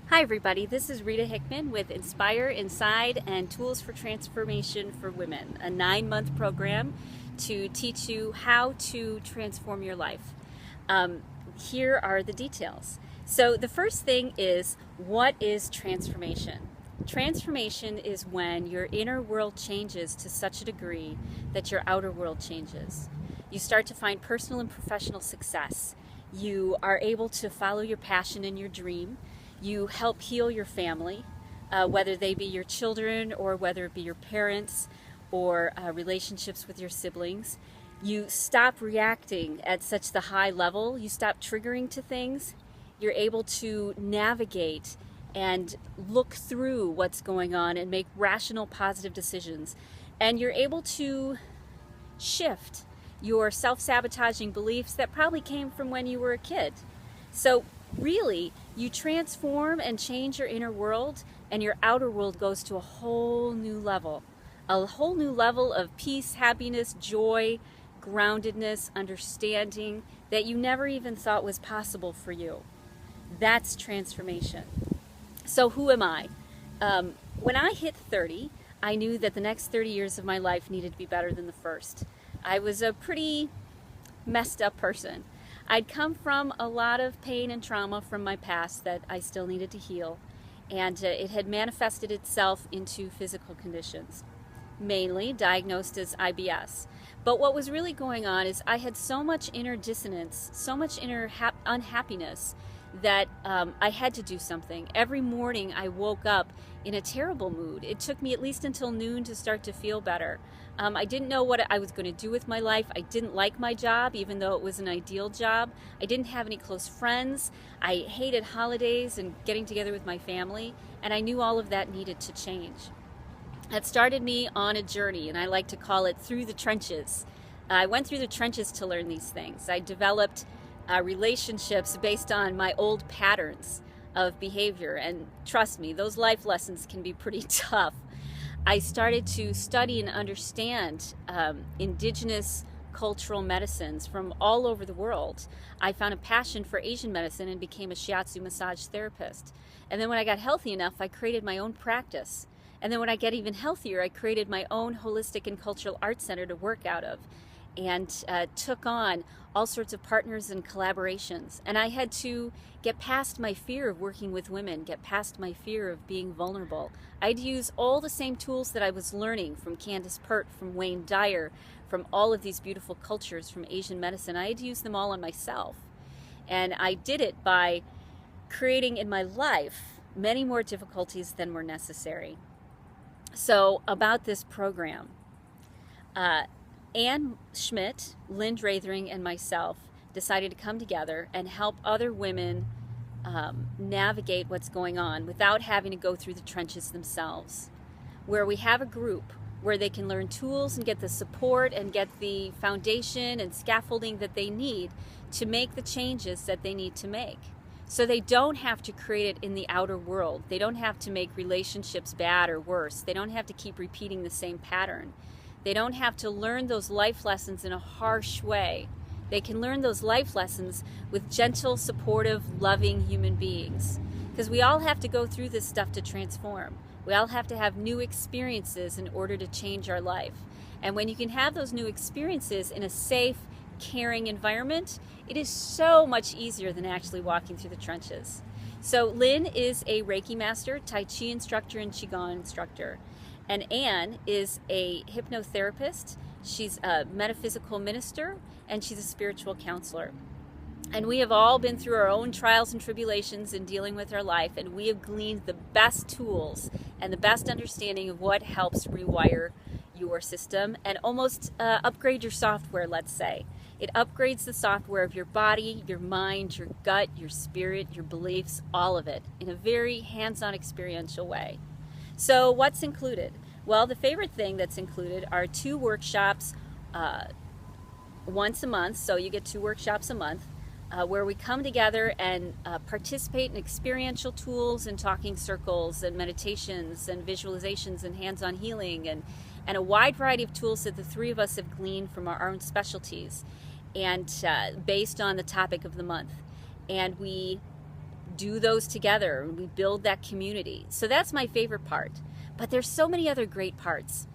Hi everybody, this is Rita Hickman with Inspire Inside and Tools for Transformation for Women, a 9-month program to teach you how to transform your life. Here are the details. So the first thing is, what is transformation? Transformation is when your inner world changes to such a degree that your outer world changes. You start to find personal and professional success. You are able to follow your passion and your dream. You help heal your family, whether they be your children or whether it be your parents or relationships with your siblings. You stop reacting at such the high level. You stop triggering to things. You're able to navigate and look through what's going on and make rational, positive decisions. And you're able to shift your self-sabotaging beliefs that probably came from when you were a kid. So really, you transform and change your inner world, and your outer world goes to a whole new level of peace, happiness, joy, groundedness, understanding that you never even thought was possible for you. That's transformation. So who am I? When I hit 30, I knew that the next 30 years of my life needed to be better than the first. I was a pretty messed up person. I'd come from a lot of pain and trauma from my past that I still needed to heal, and it had manifested itself into physical conditions, mainly diagnosed as IBS. But what was really going on is I had so much inner dissonance, so much inner unhappiness that I had to do something. Every morning I woke up in a terrible mood. It took me at least until noon to start to feel better. I didn't know what I was going to do with my life. I didn't like my job, even though it was an ideal job. I didn't have any close friends. I hated holidays and getting together with my family, and I knew all of that needed to change. That started me on a journey, and I like to call it through the trenches. I went through the trenches to learn these things. I developed relationships based on my old patterns of behavior, and trust me, those life lessons can be pretty tough. I started to study and understand indigenous cultural medicines from all over the world. I found a passion for Asian medicine and became a shiatsu massage therapist. And then when I got healthy enough, I created my own practice. And then when I got even healthier, I created my own holistic and cultural arts center to work out of, and took on all sorts of partners and collaborations. And I had to get past my fear of working with women, get past my fear of being vulnerable. I'd use all the same tools that I was learning from Candace Pert, from Wayne Dyer, from all of these beautiful cultures, from Asian medicine. I had used them all on myself. And I did it by creating in my life many more difficulties than were necessary. So about this program, Anne Schmidt, Lynn Drathering, and myself decided to come together and help other women navigate what's going on without having to go through the trenches themselves, where we have a group where they can learn tools and get the support and get the foundation and scaffolding that they need to make the changes that they need to make. So they don't have to create it in the outer world. They don't have to make relationships bad or worse. They don't have to keep repeating the same pattern. They don't have to learn those life lessons in a harsh way. They can learn those life lessons with gentle, supportive, loving human beings. Because we all have to go through this stuff to transform. We all have to have new experiences in order to change our life. And when you can have those new experiences in a safe, caring environment, it is so much easier than actually walking through the trenches. So Lynn is a Reiki master, Tai Chi instructor, and Qigong instructor. And Anne is a hypnotherapist. She's a metaphysical minister, and she's a spiritual counselor. And we have all been through our own trials and tribulations in dealing with our life, and we have gleaned the best tools and the best understanding of what helps rewire your system and almost upgrade your software, let's say. It upgrades the software of your body, your mind, your gut, your spirit, your beliefs, all of it, in a very hands-on experiential way. So what's included? Well, the favorite thing that's included are 2 workshops once a month. So you get 2 workshops a month where we come together and participate in experiential tools and talking circles and meditations and visualizations and hands-on healing and a wide variety of tools that the 3 of us have gleaned from our own specialties and based on the topic of the month. And we do those together and we build that community. So that's my favorite part. But there's so many other great parts.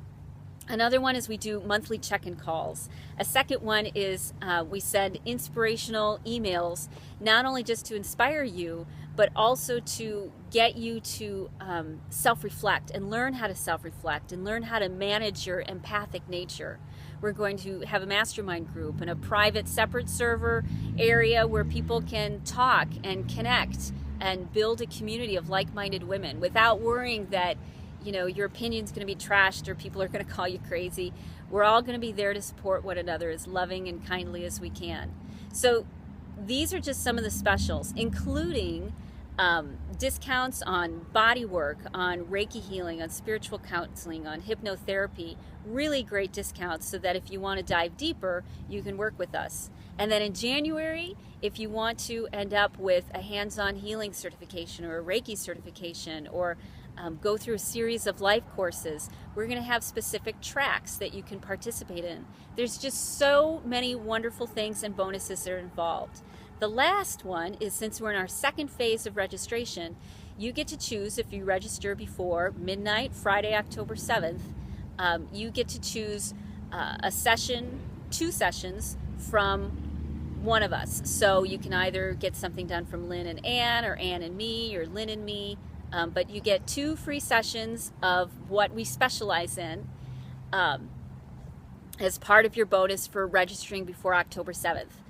Another one is we do monthly check-in calls. A second one is we send inspirational emails, not only just to inspire you, but also to get you to self-reflect and learn how to self-reflect and learn how to manage your empathic nature. We're going to have a mastermind group and a private separate server area where people can talk and connect and build a community of like-minded women without worrying that your opinion's going to be trashed or people are going to call you crazy. We're all going to be there to support one another as loving and kindly as we can. So these are just some of the specials, including discounts on body work, on Reiki healing, on spiritual counseling, on hypnotherapy. Really great discounts so that if you want to dive deeper, you can work with us. And then in January, if you want to end up with a hands-on healing certification or a Reiki certification or go through a series of life courses, we're going to have specific tracks that you can participate in. There's just so many wonderful things and bonuses that are involved. The last one is, since we're in our second phase of registration, you get to choose, if you register before midnight, Friday, October 7th, you get to choose a session, 2 sessions from one of us. So you can either get something done from Lynn and Ann, or Ann and me, or Lynn and me, but you get 2 free sessions of what we specialize in as part of your bonus for registering before October 7th.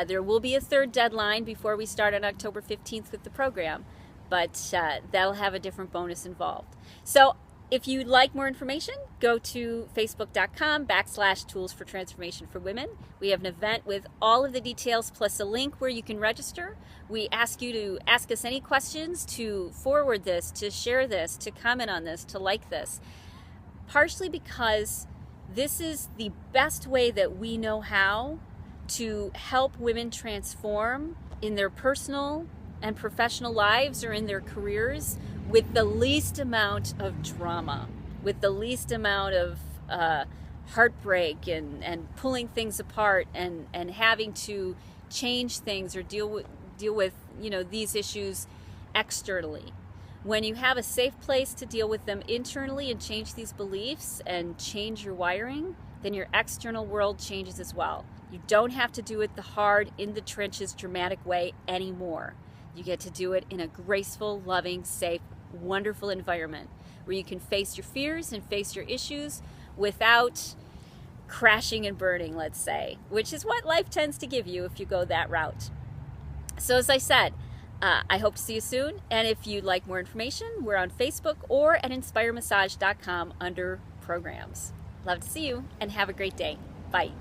There will be a third deadline before we start on October 15th with the program, but that'll have a different bonus involved. So if you'd like more information, go to facebook.com/Tools for Transformation for Women. We have an event with all of the details plus a link where you can register. We ask you to ask us any questions, to forward this, to share this, to comment on this, to like this. Partially because this is the best way that we know how to help women transform in their personal and professional lives or in their careers with the least amount of drama, with the least amount of heartbreak and pulling things apart and having to change things or deal with these issues externally. When you have a safe place to deal with them internally and change these beliefs and change your wiring, then your external world changes as well. You don't have to do it the hard, in the trenches, dramatic way anymore. You get to do it in a graceful, loving, safe, wonderful environment where you can face your fears and face your issues without crashing and burning, let's say, which is what life tends to give you if you go that route. So as I said, I hope to see you soon. And if you'd like more information, we're on Facebook or at inspiremassage.com under programs. Love to see you and have a great day. Bye.